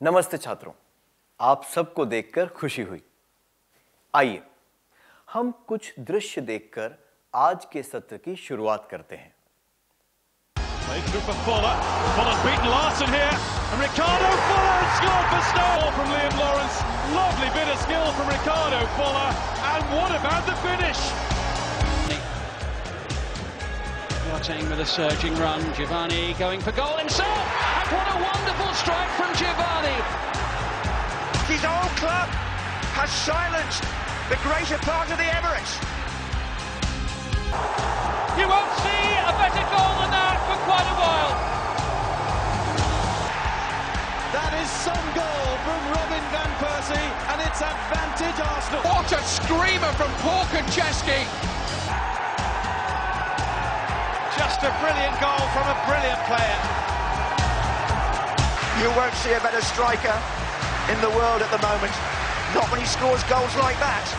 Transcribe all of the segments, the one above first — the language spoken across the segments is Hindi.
नमस्ते छात्रों, आप सबको देखकर खुशी हुई। आइए हम कुछ दृश्य देखकर आज के सत्र की शुरुआत करते हैं। Watching with a surging run, Giovanni going for goal himself, and what a wonderful strike from Giovanni. His old club has silenced the greater part of the Emirates. You won't see a better goal than that for quite a while. That is some goal from Robin van Persie, and it's advantage Arsenal. What a screamer from Paul Konchesky. Just a brilliant goal from a brilliant player. You won't see a better striker in the world at the moment. Not when he scores goals like that.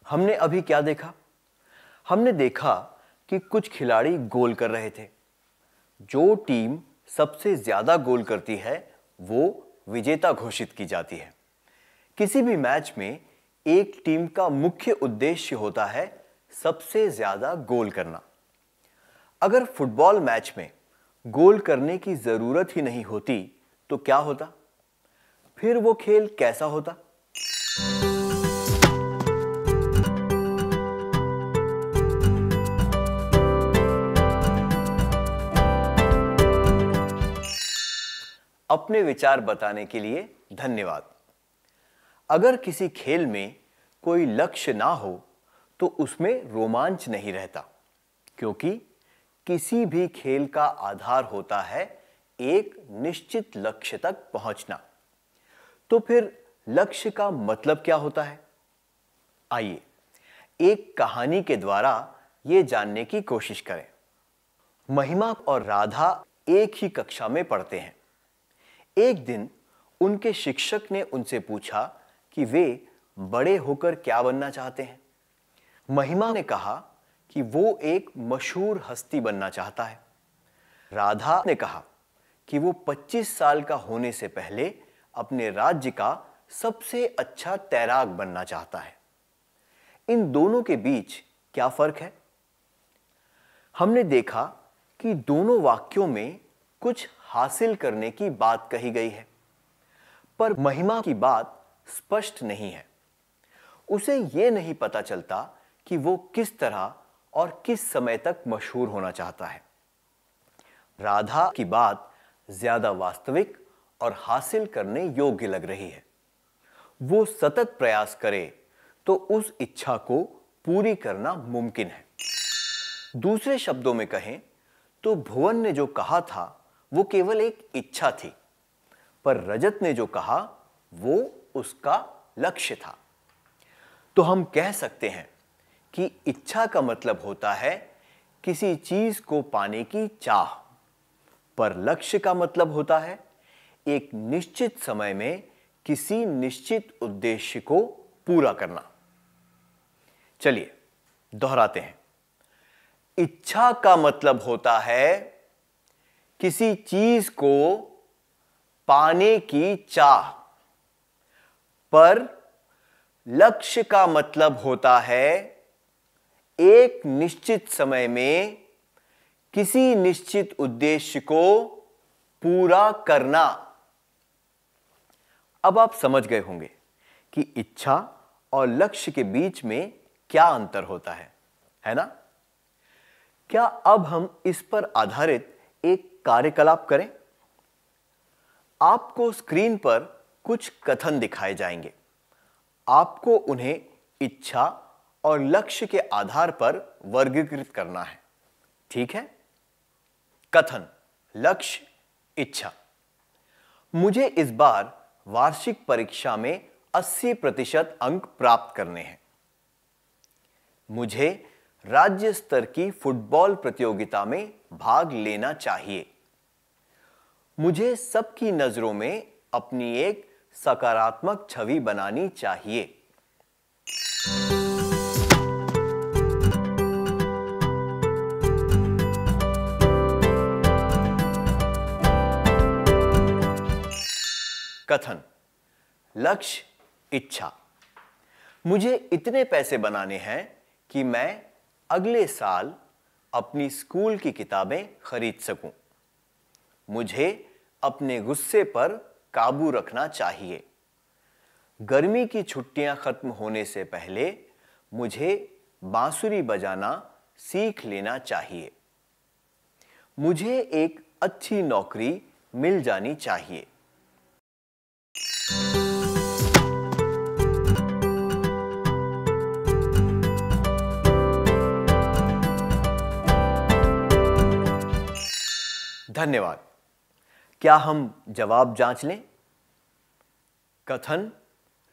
हमने अभी क्या देखा? हमने देखा कि कुछ खिलाड़ी गोल कर रहे थे। जो टीम सबसे ज्यादा गोल करती है वो विजेता घोषित की जाती है। किसी भी मैच में एक टीम का मुख्य उद्देश्य होता है सबसे ज्यादा गोल करना। अगर फुटबॉल मैच में गोल करने की जरूरत ही नहीं होती तो क्या होता? फिर वो खेल कैसा होता? अपने विचार बताने के लिए धन्यवाद। अगर किसी खेल में कोई लक्ष्य ना हो तो उसमें रोमांच नहीं रहता, क्योंकि किसी भी खेल का आधार होता है एक निश्चित लक्ष्य तक पहुंचना। तो फिर लक्ष्य का मतलब क्या होता है? आइए एक कहानी के द्वारा यह जानने की कोशिश करें। महिमा और राधा एक ही कक्षा में पढ़ते हैं। एक दिन उनके शिक्षक ने उनसे पूछा कि वे बड़े होकर क्या बनना चाहते हैं। महिमा ने कहा कि वो एक मशहूर हस्ती बनना चाहता है। राधा ने कहा कि वो 25 साल का होने से पहले अपने राज्य का सबसे अच्छा तैराक बनना चाहता है। इन दोनों के बीच क्या फर्क है? हमने देखा कि दोनों वाक्यों में कुछ हासिल करने की बात कही गई है, पर महिमा की बात स्पष्ट नहीं है। उसे यह नहीं पता चलता कि वो किस तरह और किस समय तक मशहूर होना चाहता है। राधा की बात ज्यादा वास्तविक और हासिल करने योग्य लग रही है। वो सतत प्रयास करे तो उस इच्छा को पूरी करना मुमकिन है। दूसरे शब्दों में कहें तो भुवन ने जो कहा था वो केवल एक इच्छा थी, पर रजत ने जो कहा वो उसका लक्ष्य था। तो हम कह सकते हैं कि इच्छा का मतलब होता है किसी चीज को पाने की चाह, पर लक्ष्य का मतलब होता है एक निश्चित समय में किसी निश्चित उद्देश्य को पूरा करना। चलिए दोहराते हैं। इच्छा का मतलब होता है किसी चीज को पाने की चाह, पर लक्ष्य का मतलब होता है एक निश्चित समय में किसी निश्चित उद्देश्य को पूरा करना। अब आप समझ गए होंगे कि इच्छा और लक्ष्य के बीच में क्या अंतर होता है ना? क्या अब हम इस पर आधारित एक कार्यकलाप करें? आपको स्क्रीन पर कुछ कथन दिखाए जाएंगे। आपको उन्हें इच्छा और लक्ष्य के आधार पर वर्गीकृत करना है। ठीक है? कथन, लक्ष्य, इच्छा। मुझे इस बार वार्षिक परीक्षा में 80% अंक प्राप्त करने हैं। मुझे राज्य स्तर की फुटबॉल प्रतियोगिता में भाग लेना चाहिए। मुझे सबकी नजरों में अपनी एक सकारात्मक छवि बनानी चाहिए। कथन, लक्ष्य, इच्छा। मुझे इतने पैसे बनाने हैं कि मैं अगले साल अपनी स्कूल की किताबें खरीद सकूं। मुझे अपने गुस्से पर काबू रखना चाहिए। गर्मी की छुट्टियां खत्म होने से पहले मुझे बांसुरी बजाना सीख लेना चाहिए। मुझे एक अच्छी नौकरी मिल जानी चाहिए। धन्यवाद। क्या हम जवाब जांच लें? कथन,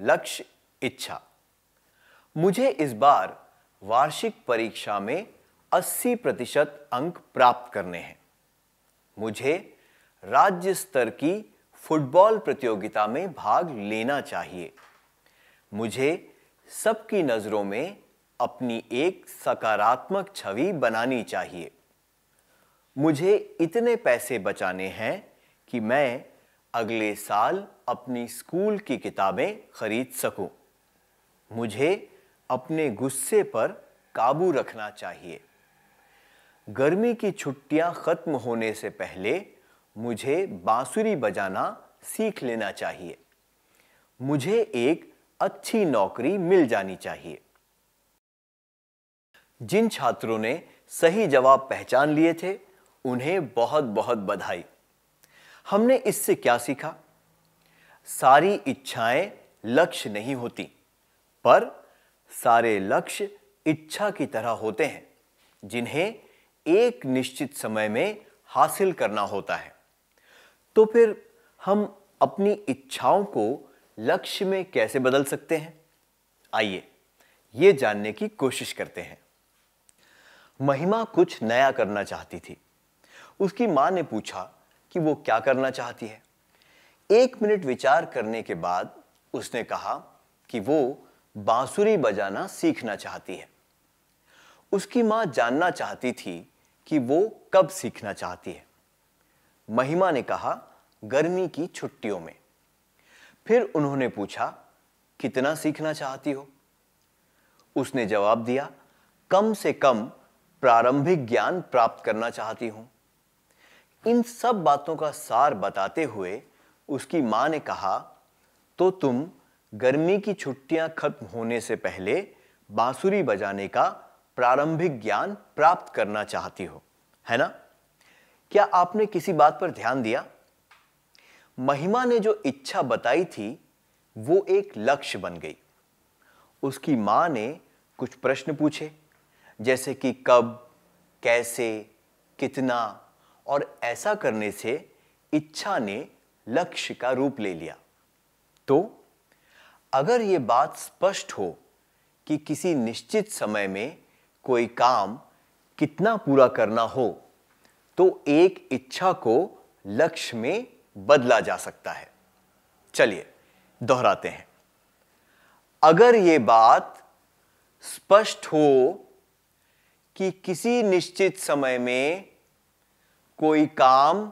लक्ष्य, इच्छा। मुझे इस बार वार्षिक परीक्षा में 80% अंक प्राप्त करने हैं। मुझे राज्य स्तर की फुटबॉल प्रतियोगिता में भाग लेना चाहिए। मुझे सबकी नजरों में अपनी एक सकारात्मक छवि बनानी चाहिए। मुझे इतने पैसे बचाने हैं कि मैं अगले साल अपनी स्कूल की किताबें खरीद सकूं। मुझे अपने गुस्से पर काबू रखना चाहिए। गर्मी की छुट्टियां खत्म होने से पहले मुझे बांसुरी बजाना सीख लेना चाहिए। मुझे एक अच्छी नौकरी मिल जानी चाहिए। जिन छात्रों ने सही जवाब पहचान लिए थे, उन्हें बहुत बहुत बधाई। हमने इससे क्या सीखा? सारी इच्छाएं लक्ष्य नहीं होती, पर सारे लक्ष्य इच्छा की तरह होते हैं, जिन्हें एक निश्चित समय में हासिल करना होता है। तो फिर हम अपनी इच्छाओं को लक्ष्य में कैसे बदल सकते हैं? आइए ये जानने की कोशिश करते हैं। महिमा कुछ नया करना चाहती थी। उसकी मां ने पूछा कि वो क्या करना चाहती है। 1 मिनट विचार करने के बाद उसने कहा कि वो बांसुरी बजाना सीखना चाहती है। उसकी मां जानना चाहती थी कि वो कब सीखना चाहती है। महिमा ने कहा, गर्मी की छुट्टियों में। फिर उन्होंने पूछा, कितना सीखना चाहती हो? उसने जवाब दिया, कम से कम प्रारंभिक ज्ञान प्राप्त करना चाहती हूं। इन सब बातों का सार बताते हुए उसकी मां ने कहा, तो तुम गर्मी की छुट्टियां खत्म होने से पहले बांसुरी बजाने का प्रारंभिक ज्ञान प्राप्त करना चाहती हो, है ना? क्या आपने किसी बात पर ध्यान दिया? महिमा ने जो इच्छा बताई थी, वो एक लक्ष्य बन गई। उसकी मां ने कुछ प्रश्न पूछे, जैसे कि कब, कैसे, कितना, और ऐसा करने से इच्छा ने लक्ष्य का रूप ले लिया। तो अगर यह बात स्पष्ट हो कि किसी निश्चित समय में कोई काम कितना पूरा करना हो, तो एक इच्छा को लक्ष्य में बदला जा सकता है। चलिए दोहराते हैं। अगर यह बात स्पष्ट हो कि किसी निश्चित समय में कोई काम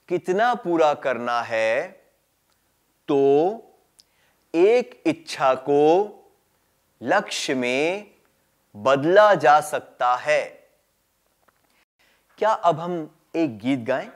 कितना पूरा करना है, तो एक इच्छा को लक्ष्य में बदला जा सकता है। क्या अब हम एक गीत गाएं?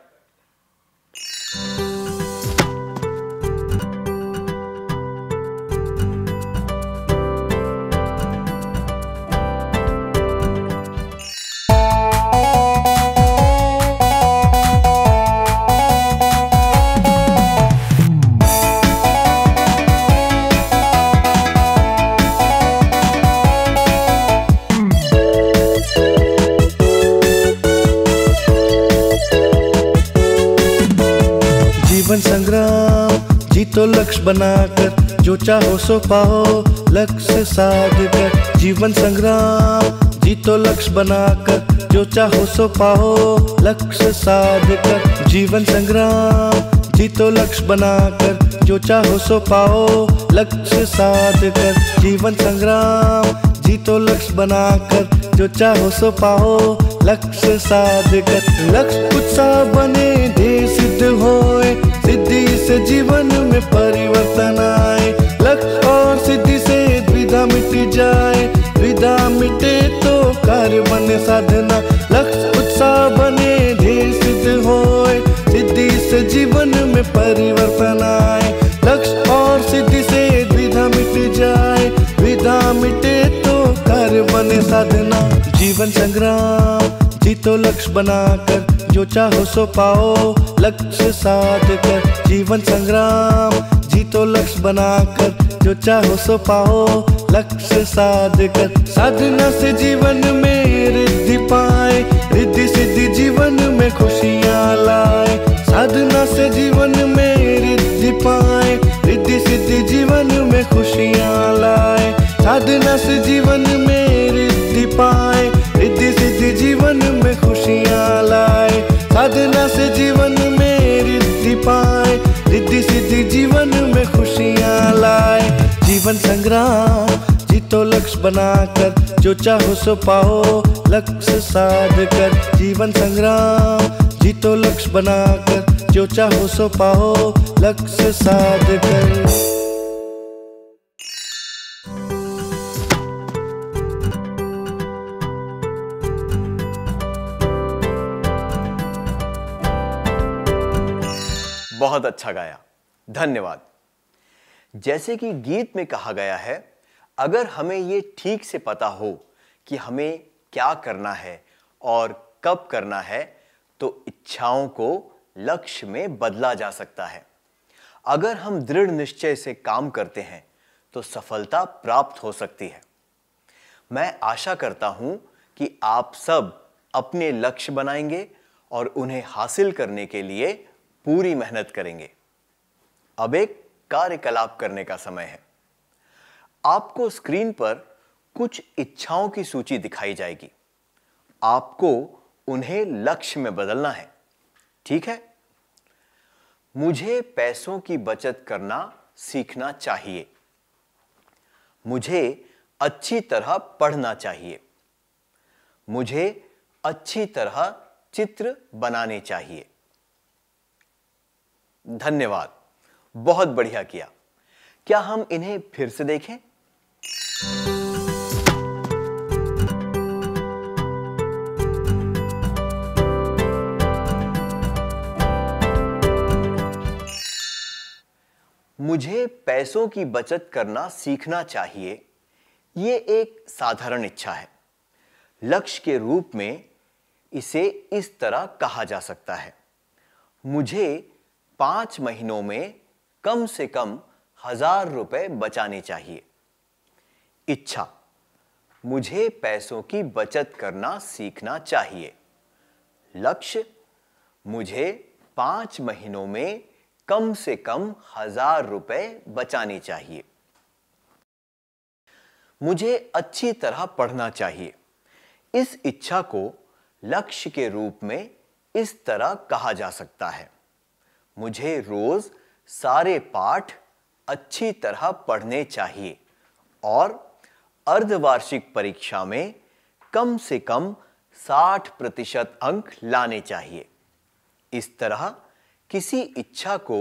जीवन संग्राम जीतो लक्ष्य बनाकर, जो चाहो सो पाओ लक्ष्य साध कर। जीवन संग्राम जीतो लक्ष्य बनाकर, जो चाहो सो पाओ लक्ष्य साध कर। जीवन संग्राम जीतो लक्ष्य बनाकर, जो चाहो सो पाओ लक्ष्य साध कर। जीवन संग्राम जीतो लक्ष्य बनाकर, जो चाहो सो पाओ लक्ष्य साध कर। लक्ष्य उत्साह बने, ध्येय सिद्ध होए, सिद्धि से जीवन में परिवर्तन आए। लक्ष्य और सिद्धि से द्विधा मिट जाए, द्विधा मिटे तो कार्य बने साधना। लक्ष्य उत्साह बने, ध्येय सिद्ध होए, सिद्धि से जीवन में परिवर्तन आए। लक्ष्य और सिद्धि से द्विधा मिट जाए, द्विधा मिटे तो कार्य बने साधना। जीवन संग्राम जीतो लक्ष्य बनाकर, जो चाहो सो पाओ लक्ष्य साध कर। जीवन संग्राम जीतो लक्ष्य बनाकर, जो चाहो सो पाओ लक्ष्य साध कर। साधना से जीवन में रिद्धि पाए, रिद्धि सिद्धि जीवन में खुशियाँ लाए। साधना से जीवन में रिद्धि पाए, रिद्धि सिद्धि जीवन में खुशियाँ लाए। साधना से जीवन में रिद्धि पाए, रिद्धि सिद्धि जीवन में खुशियाँ लाए। साधना से जीवन में रिद्धि पाए, रिद्धि सिद्धि जीवन में खुशियाँ लाए। जीवन संग्राम जीतो लक्ष्य बनाकर, जो चाहो सो पाओ लक्ष्य साध कर। जीवन संग्राम जीतो लक्ष्य बनाकर, जो चाहो सो पाओ लक्ष्य साध कर। बहुत अच्छा गाया, धन्यवाद। जैसे कि गीत में कहा गया है, अगर हमें ये ठीक से पता हो कि हमें क्या करना है और कब करना है, तो इच्छाओं को लक्ष्य में बदला जा सकता है। अगर हम दृढ़ निश्चय से काम करते हैं तो सफलता प्राप्त हो सकती है। मैं आशा करता हूं कि आप सब अपने लक्ष्य बनाएंगे और उन्हें हासिल करने के लिए पूरी मेहनत करेंगे। अब एक कार्यकलाप करने का समय है। आपको स्क्रीन पर कुछ इच्छाओं की सूची दिखाई जाएगी। आपको उन्हें लक्ष्य में बदलना है, ठीक है? मुझे पैसों की बचत करना सीखना चाहिए। मुझे अच्छी तरह पढ़ना चाहिए। मुझे अच्छी तरह चित्र बनाने चाहिए। धन्यवाद, बहुत बढ़िया किया। क्या हम इन्हें फिर से देखें? मुझे पैसों की बचत करना सीखना चाहिए। ये एक साधारण इच्छा है। लक्ष्य के रूप में इसे इस तरह कहा जा सकता है। मुझे 5 महीनों में कम से कम 1000 रुपए बचाने चाहिए। इच्छा, मुझे पैसों की बचत करना सीखना चाहिए। लक्ष्य, मुझे 5 महीनों में कम से कम 1000 रुपए बचाने चाहिए। मुझे अच्छी तरह पढ़ना चाहिए। इस इच्छा को लक्ष्य के रूप में इस तरह कहा जा सकता है। मुझे रोज सारे पाठ अच्छी तरह पढ़ने चाहिए और अर्धवार्षिक परीक्षा में कम से कम 60% अंक लाने चाहिए। इस तरह किसी इच्छा को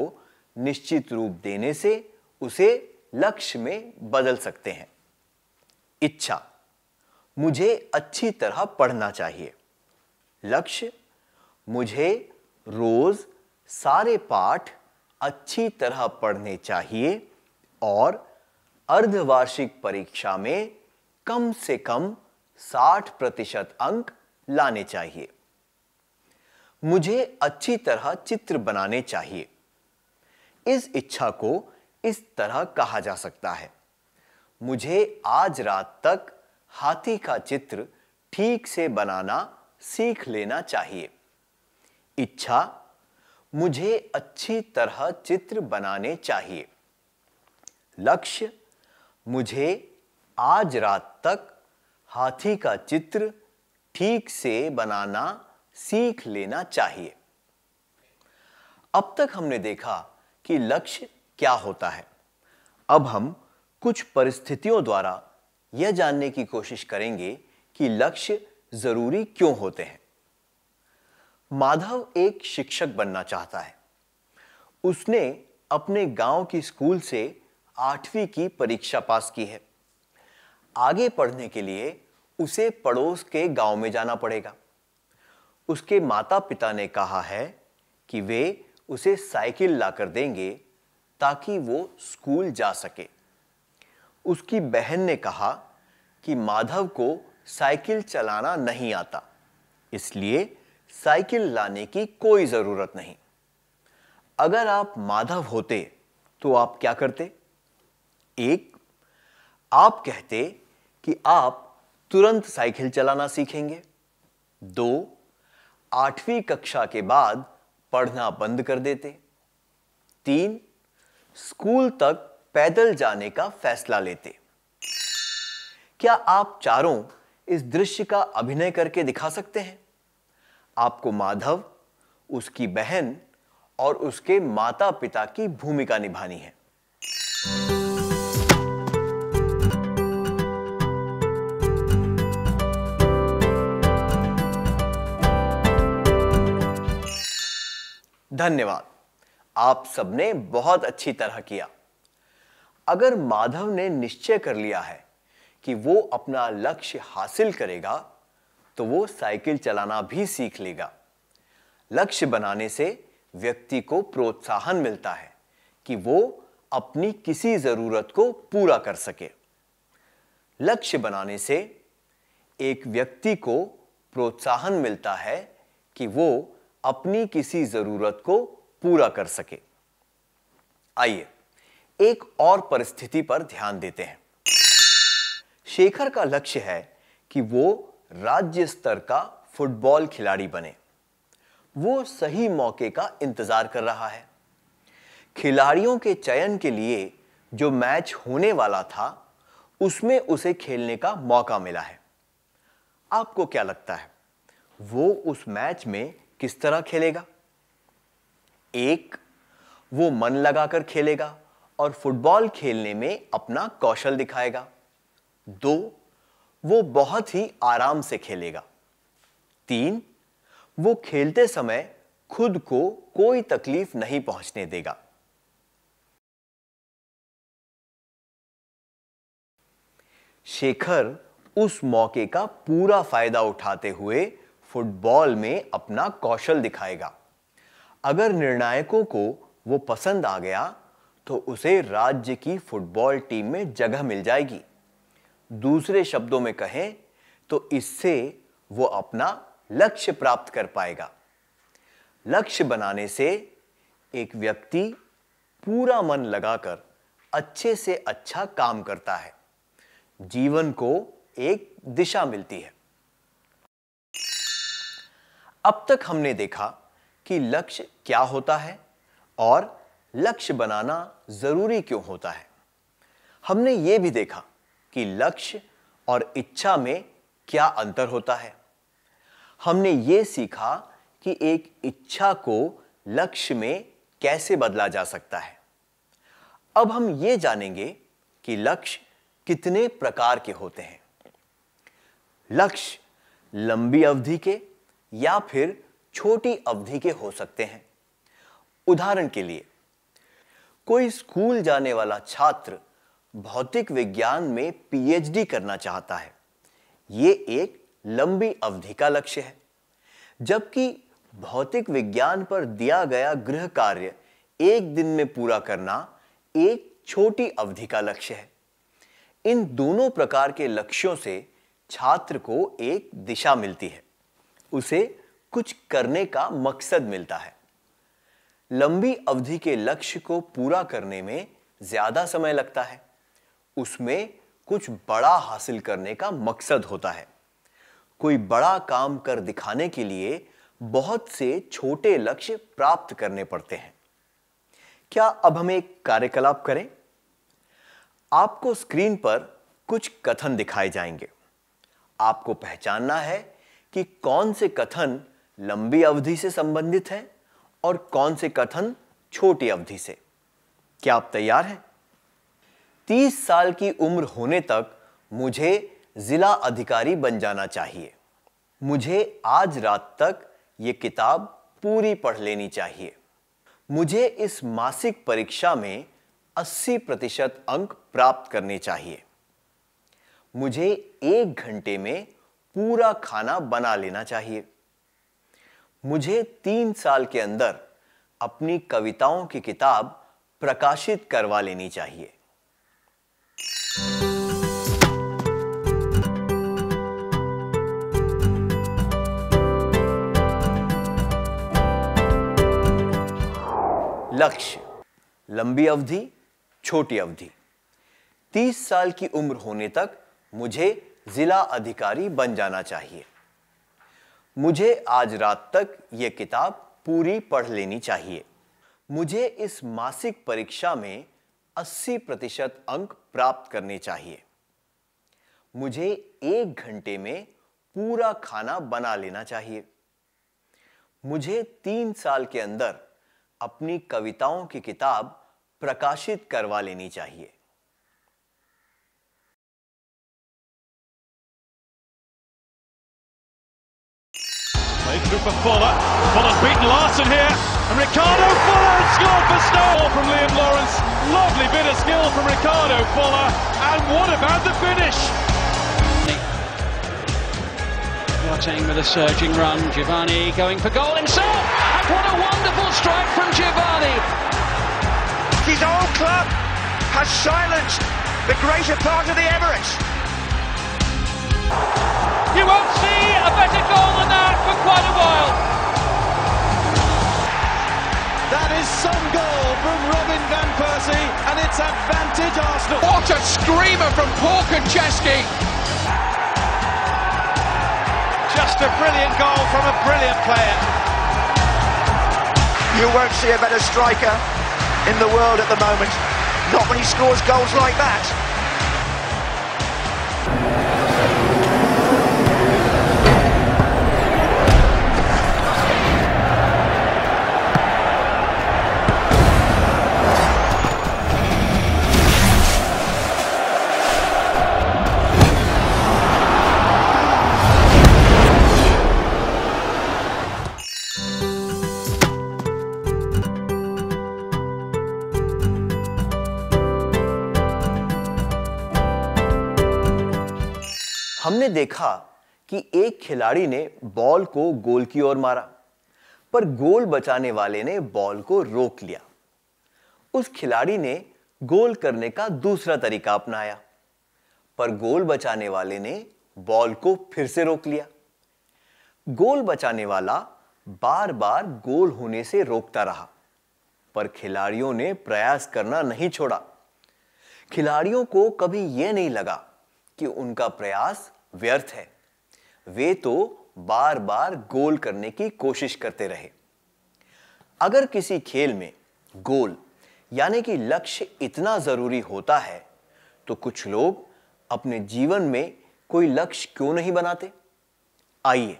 निश्चित रूप देने से उसे लक्ष्य में बदल सकते हैं। इच्छा, मुझे अच्छी तरह पढ़ना चाहिए। लक्ष्य, मुझे रोज सारे पाठ अच्छी तरह पढ़ने चाहिए और अर्धवार्षिक परीक्षा में कम से कम 60% अंक लाने चाहिए। मुझे अच्छी तरह चित्र बनाने चाहिए। इस इच्छा को इस तरह कहा जा सकता है। मुझे आज रात तक हाथी का चित्र ठीक से बनाना सीख लेना चाहिए। इच्छा, मुझे अच्छी तरह चित्र बनाने चाहिए। लक्ष्य, मुझे आज रात तक हाथी का चित्र ठीक से बनाना सीख लेना चाहिए। अब तक हमने देखा कि लक्ष्य क्या होता है। अब हम कुछ परिस्थितियों द्वारा यह जानने की कोशिश करेंगे कि लक्ष्य जरूरी क्यों होते हैं। माधव एक शिक्षक बनना चाहता है। उसने अपने गांव की स्कूल से 8वीं की परीक्षा पास की है। आगे पढ़ने के लिए उसे पड़ोस के गांव में जाना पड़ेगा। उसके माता पिता ने कहा है कि वे उसे साइकिल लाकर देंगे ताकि वो स्कूल जा सके। उसकी बहन ने कहा कि माधव को साइकिल चलाना नहीं आता, इसलिए साइकिल लाने की कोई जरूरत नहीं। अगर आप माधव होते तो आप क्या करते? 1. आप कहते कि आप तुरंत साइकिल चलाना सीखेंगे। 2. 8वीं कक्षा के बाद पढ़ना बंद कर देते। 3. स्कूल तक पैदल जाने का फैसला लेते। क्या आप चारों इस दृश्य का अभिनय करके दिखा सकते हैं? आपको माधव, उसकी बहन और उसके माता पिता की भूमिका निभानी है। धन्यवाद, आप सबने बहुत अच्छी तरह किया। अगर माधव ने निश्चय कर लिया है कि वो अपना लक्ष्य हासिल करेगा तो वो साइकिल चलाना भी सीख लेगा। लक्ष्य बनाने से व्यक्ति को प्रोत्साहन मिलता है कि वो अपनी किसी जरूरत को पूरा कर सके। लक्ष्य बनाने से एक व्यक्ति को प्रोत्साहन मिलता है कि वो अपनी किसी जरूरत को पूरा कर सके। आइए एक और परिस्थिति पर ध्यान देते हैं। शेखर का लक्ष्य है कि वो राज्य स्तर का फुटबॉल खिलाड़ी बने। वो सही मौके का इंतजार कर रहा है। खिलाड़ियों के चयन के लिए जो मैच होने वाला था उसमें उसे खेलने का मौका मिला है। आपको क्या लगता है वो उस मैच में किस तरह खेलेगा? 1. वो मन लगाकर खेलेगा और फुटबॉल खेलने में अपना कौशल दिखाएगा। 2. वो बहुत ही आराम से खेलेगा। 3. वो खेलते समय खुद को कोई तकलीफ नहीं पहुंचने देगा। शेखर उस मौके का पूरा फायदा उठाते हुए फुटबॉल में अपना कौशल दिखाएगा। अगर निर्णायकों को वो पसंद आ गया तो उसे राज्य की फुटबॉल टीम में जगह मिल जाएगी। दूसरे शब्दों में कहें तो इससे वो अपना लक्ष्य प्राप्त कर पाएगा। लक्ष्य बनाने से एक व्यक्ति पूरा मन लगाकर अच्छे से अच्छा काम करता है। जीवन को एक दिशा मिलती है। अब तक हमने देखा कि लक्ष्य क्या होता है और लक्ष्य बनाना जरूरी क्यों होता है। हमने यह भी देखा कि लक्ष्य और इच्छा में क्या अंतर होता है। हमने यह सीखा कि एक इच्छा को लक्ष्य में कैसे बदला जा सकता है। अब हम यह जानेंगे कि लक्ष्य कितने प्रकार के होते हैं। लक्ष्य लंबी अवधि के या फिर छोटी अवधि के हो सकते हैं। उदाहरण के लिए, कोई स्कूल जाने वाला छात्र भौतिक विज्ञान में पीएचडी करना चाहता है। यह एक लंबी अवधि का लक्ष्य है, जबकि भौतिक विज्ञान पर दिया गया गृह कार्य एक दिन में पूरा करना एक छोटी अवधि का लक्ष्य है। इन दोनों प्रकार के लक्ष्यों से छात्र को एक दिशा मिलती है, उसे कुछ करने का मकसद मिलता है। लंबी अवधि के लक्ष्य को पूरा करने में ज्यादा समय लगता है। उसमें कुछ बड़ा हासिल करने का मकसद होता है। कोई बड़ा काम कर दिखाने के लिए बहुत से छोटे लक्ष्य प्राप्त करने पड़ते हैं। क्या अब हम एक कार्यकलाप करें? आपको स्क्रीन पर कुछ कथन दिखाए जाएंगे। आपको पहचानना है कि कौन से कथन लंबी अवधि से संबंधित हैं और कौन से कथन छोटी अवधि से। क्या आप तैयार हैं? 30 साल की उम्र होने तक मुझे जिला अधिकारी बन जाना चाहिए। मुझे आज रात तक ये किताब पूरी पढ़ लेनी चाहिए। मुझे इस मासिक परीक्षा में 80% अंक प्राप्त करने चाहिए। मुझे 1 घंटे में पूरा खाना बना लेना चाहिए। मुझे 3 साल के अंदर अपनी कविताओं की किताब प्रकाशित करवा लेनी चाहिए। लक्ष्य, लंबी अवधि, छोटी अवधि। 30 साल की उम्र होने तक मुझे जिला अधिकारी बन जाना चाहिए। मुझे आज रात तक यह किताब पूरी पढ़ लेनी चाहिए। मुझे इस मासिक परीक्षा में 80% अंक प्राप्त करने चाहिए। मुझे 1 घंटे में पूरा खाना बना लेना चाहिए। मुझे 3 साल के अंदर अपनी कविताओं की किताब प्रकाशित करवा लेनी चाहिए। For Fuller. Fuller's beaten Larson here, and Ricardo Fuller has scored for Stoke from Liam Lawrence. Lovely bit of skill from Ricardo Fuller, and what about the finish? Boateng with a surging run, Giovanni going for goal himself, and what a wonderful strike from Giovanni. His old club has silenced the greater part of the Emirates. You won't see a better goal than that for quite a while. That is some goal from Robin van Persie, and it's advantage Arsenal. What a screamer from Paul Konchesky. Just a brilliant goal from a brilliant player. You won't see a better striker in the world at the moment. Not when he scores goals like that. हमने देखा कि एक खिलाड़ी ने बॉल को गोल की ओर मारा, पर गोल बचाने वाले ने बॉल को रोक लिया। उस खिलाड़ी ने गोल करने का दूसरा तरीका अपनाया, पर गोल बचाने वाले ने बॉल को फिर से रोक लिया। गोल बचाने वाला बार-बार गोल होने से रोकता रहा, पर खिलाड़ियों ने प्रयास करना नहीं छोड़ा। खिलाड़ियों को कभी यह नहीं लगा कि उनका प्रयास व्यर्थ है। वे तो बार-बार गोल करने की कोशिश करते रहे। अगर किसी खेल में गोल यानी कि लक्ष्य इतना जरूरी होता है, तो कुछ लोग अपने जीवन में कोई लक्ष्य क्यों नहीं बनाते? आइए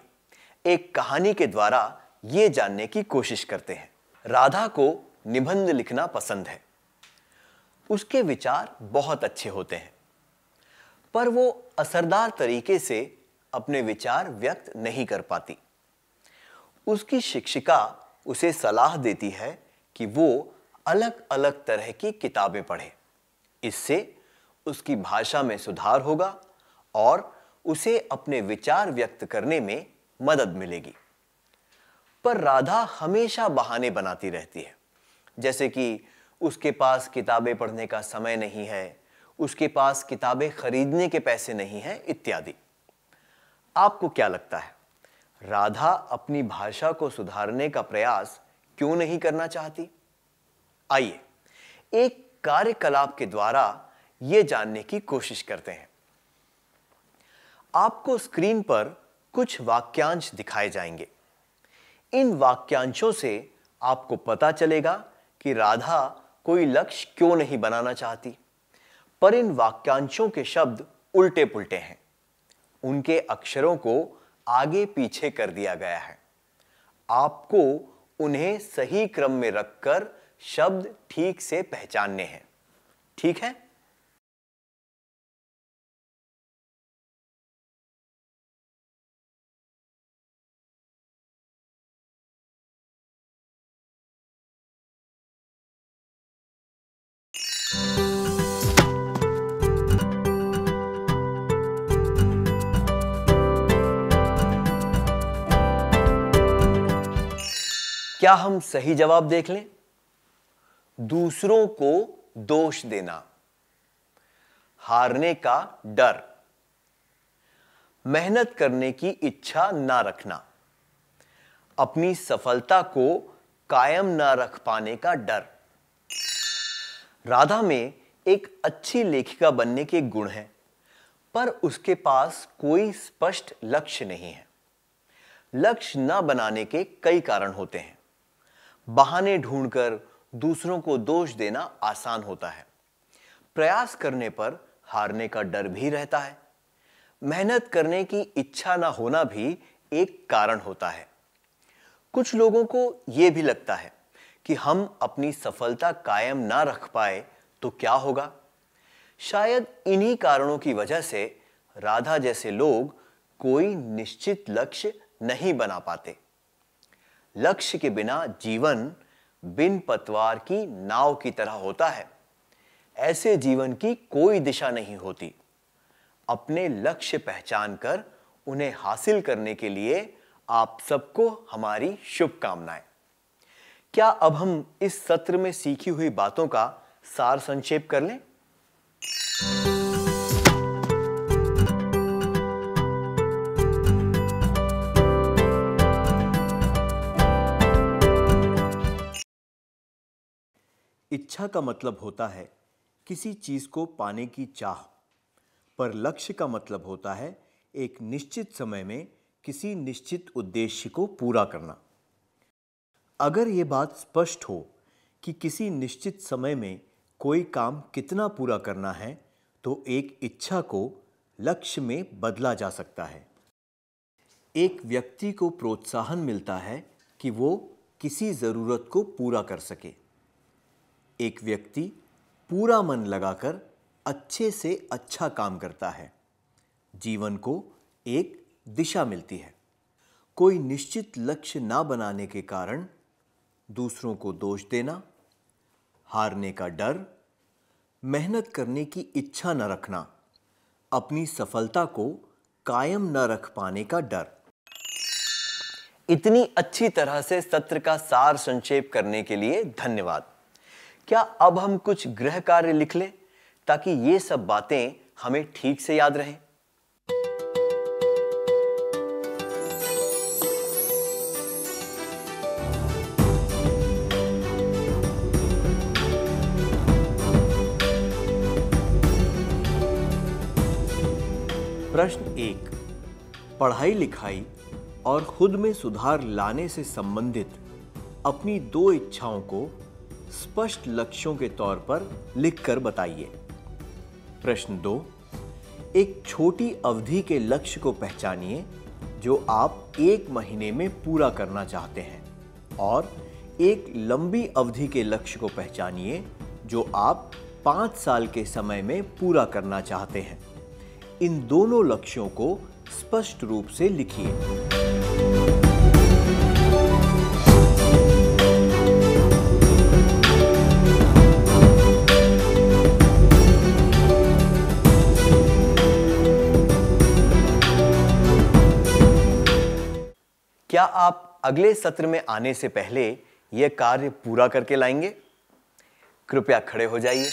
एक कहानी के द्वारा यह जानने की कोशिश करते हैं। राधा को निबंध लिखना पसंद है। उसके विचार बहुत अच्छे होते हैं, पर वो असरदार तरीके से अपने विचार व्यक्त नहीं कर पाती। उसकी शिक्षिका उसे सलाह देती है कि वो अलग-अलग तरह की किताबें पढ़े। इससे उसकी भाषा में सुधार होगा और उसे अपने विचार व्यक्त करने में मदद मिलेगी। पर राधा हमेशा बहाने बनाती रहती है, जैसे कि उसके पास किताबें पढ़ने का समय नहीं है, उसके पास किताबें खरीदने के पैसे नहीं हैं, इत्यादि। आपको क्या लगता है, राधा अपनी भाषा को सुधारने का प्रयास क्यों नहीं करना चाहती? आइए एक कार्यकलाप के द्वारा यह जानने की कोशिश करते हैं। आपको स्क्रीन पर कुछ वाक्यांश दिखाए जाएंगे। इन वाक्यांशों से आपको पता चलेगा कि राधा कोई लक्ष्य क्यों नहीं बनाना चाहती, पर इन वाक्यांशों के शब्द उल्टे पुल्टे हैं। उनके अक्षरों को आगे पीछे कर दिया गया है। आपको उन्हें सही क्रम में रखकर शब्द ठीक से पहचानने हैं। ठीक है? क्या हम सही जवाब देख लें? दूसरों को दोष देना, हारने का डर, मेहनत करने की इच्छा ना रखना, अपनी सफलता को कायम ना रख पाने का डर। राधा में एक अच्छी लेखिका बनने के गुण हैं, पर उसके पास कोई स्पष्ट लक्ष्य नहीं है। लक्ष्य न बनाने के कई कारण होते हैं। बहाने ढूंढकर दूसरों को दोष देना आसान होता है। प्रयास करने पर हारने का डर भी रहता है। मेहनत करने की इच्छा ना होना भी एक कारण होता है। कुछ लोगों को यह भी लगता है कि हम अपनी सफलता कायम ना रख पाए तो क्या होगा। शायद इन्हीं कारणों की वजह से राधा जैसे लोग कोई निश्चित लक्ष्य नहीं बना पाते। लक्ष्य के बिना जीवन बिन पतवार की नाव की तरह होता है। ऐसे जीवन की कोई दिशा नहीं होती। अपने लक्ष्य पहचान कर उन्हें हासिल करने के लिए आप सबको हमारी शुभकामनाएं। क्या अब हम इस सत्र में सीखी हुई बातों का सार संक्षेप कर लें? इच्छा का मतलब होता है किसी चीज को पाने की चाह, पर लक्ष्य का मतलब होता है एक निश्चित समय में किसी निश्चित उद्देश्य को पूरा करना। अगर यह बात स्पष्ट हो कि किसी निश्चित समय में कोई काम कितना पूरा करना है, तो एक इच्छा को लक्ष्य में बदला जा सकता है। एक व्यक्ति को प्रोत्साहन मिलता है कि वो किसी जरूरत को पूरा कर सके। एक व्यक्ति पूरा मन लगाकर अच्छे से अच्छा काम करता है। जीवन को एक दिशा मिलती है। कोई निश्चित लक्ष्य ना बनाने के कारण दूसरों को दोष देना, हारने का डर, मेहनत करने की इच्छा न रखना, अपनी सफलता को कायम न रख पाने का डर। इतनी अच्छी तरह से सत्र का सार संक्षेप करने के लिए धन्यवाद। क्या अब हम कुछ गृह कार्य लिख लें ताकि ये सब बातें हमें ठीक से याद रहें? प्रश्न 1, पढ़ाई लिखाई और खुद में सुधार लाने से संबंधित अपनी 2 इच्छाओं को स्पष्ट लक्ष्यों के तौर पर लिखकर बताइए। प्रश्न 2, एक छोटी अवधि के लक्ष्य को पहचानिए जो आप 1 महीने में पूरा करना चाहते हैं, और एक लंबी अवधि के लक्ष्य को पहचानिए जो आप 5 साल के समय में पूरा करना चाहते हैं। इन दोनों लक्ष्यों को स्पष्ट रूप से लिखिए। क्या आप अगले सत्र में आने से पहले यह कार्य पूरा करके लाएंगे? कृपया खड़े हो जाइए।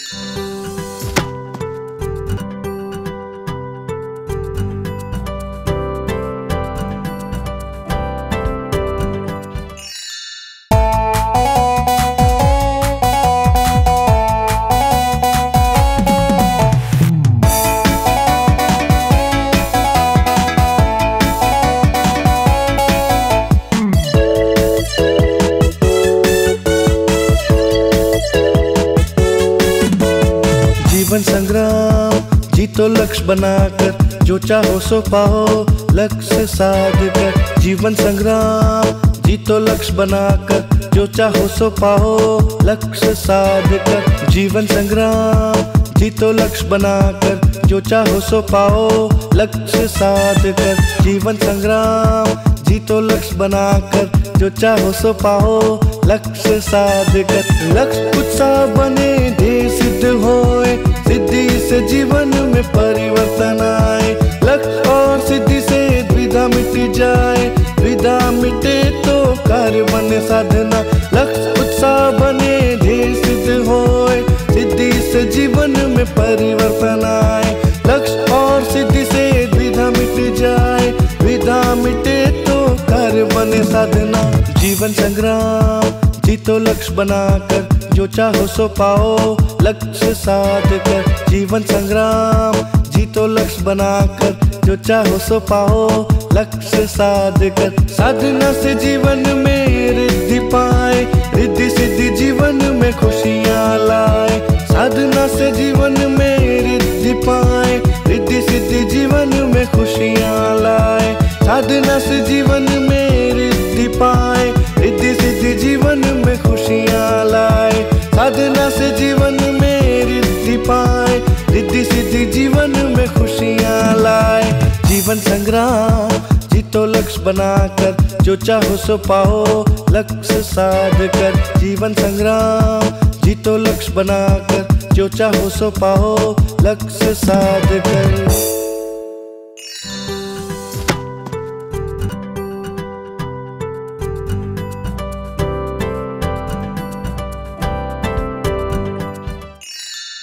जीतो लक्ष्य बनाकर, जो चाहो सो पाओ लक्ष्य साध कर। जीवन संग्राम जीतो लक्ष्य बनाकर, जो चाहो सो पाओ लक्ष्य साध कर। जीवन संग्राम जीतो लक्ष्य बनाकर, जो चाहो सो पाओ लक्ष्य साध कर। जीवन संग्राम जीतो लक्ष्य बनाकर, जो चाहो सो पाओ लक्ष्य साध कर। लक्ष्य उत्साह बने ध्येय सिद्ध होए, सिद्धि से जीवन में परिवर्तन आए। लक्ष्य और सिद्धि से द्विधा मिट जाए, द्विधा मिटे तो कार्य बने साधना। लक्ष्य उत्साह बने ध्येय सिद्ध होए, सिद्धि से जीवन में परिवर्तन आए। लक्ष्य और सिद्धि से द्विधा मिट जाए, द्विधा मिटे तो कार्य बने साधना। जीवन संग्राम जीतो लक्ष्य बनाकर, जो चाहो सो पाओ लक्ष्य साध कर। जीवन संग्राम जीतो लक्ष्य बनाकर, जो चाहो सो पाओ लक्ष्य साध कर। साधना से जीवन में रिद्धि पाए, रिद्धि सिद्धि जीवन में खुशियाँ लाए। साधना से जीवन में रिद्धि पाए, रिद्धि सिद्धि जीवन में खुशियाँ लाए। साधना से जीवन में रिद्धि पाए, रिद्धि सिद्धि जीवन में खुशियाँ लाए। साधना से जीवन में रिद्धि पाए, रिद्धि सिद्धि जीवन में खुशियाँ लाए। जीवन संग्राम जीतो लक्ष्य बनाकर, जो चाहो सो पाओ लक्ष्य साध कर। जीवन संग्राम जीतो लक्ष्य बनाकर, जो चाहो सो पाओ लक्ष्य साध कर।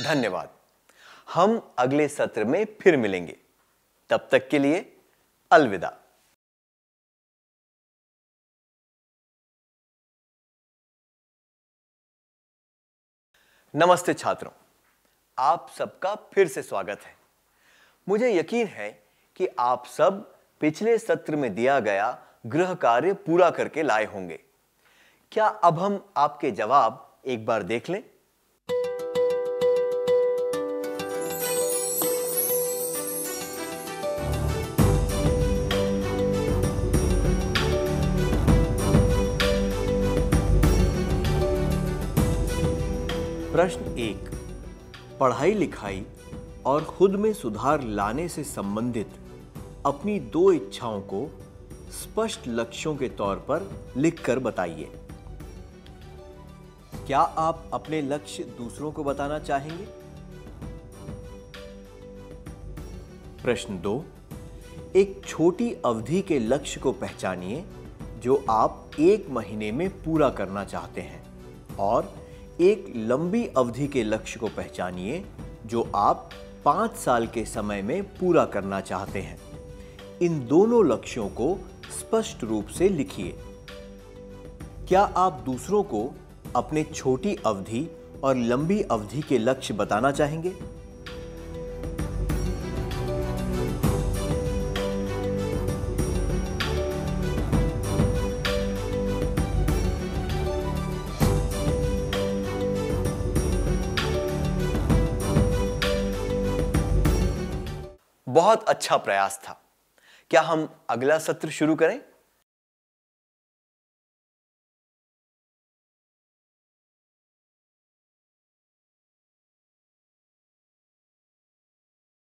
धन्यवाद। हम अगले सत्र में फिर मिलेंगे। तब तक के लिए अलविदा। नमस्ते छात्रों, आप सबका फिर से स्वागत है। मुझे यकीन है कि आप सब पिछले सत्र में दिया गया गृह कार्य पूरा करके लाए होंगे। क्या अब हम आपके जवाब एक बार देख लें? प्रश्न 1, पढ़ाई लिखाई और खुद में सुधार लाने से संबंधित अपनी 2 इच्छाओं को स्पष्ट लक्ष्यों के तौर पर लिखकर बताइए। क्या आप अपने लक्ष्य दूसरों को बताना चाहेंगे? प्रश्न 2, एक छोटी अवधि के लक्ष्य को पहचानिए जो आप 1 महीने में पूरा करना चाहते हैं, और एक लंबी अवधि के लक्ष्य को पहचानिए जो आप 5 साल के समय में पूरा करना चाहते हैं। इन दोनों लक्ष्यों को स्पष्ट रूप से लिखिए। क्या आप दूसरों को अपने छोटी अवधि और लंबी अवधि के लक्ष्य बताना चाहेंगे? बहुत अच्छा प्रयास था। क्या हम अगला सत्र शुरू करें?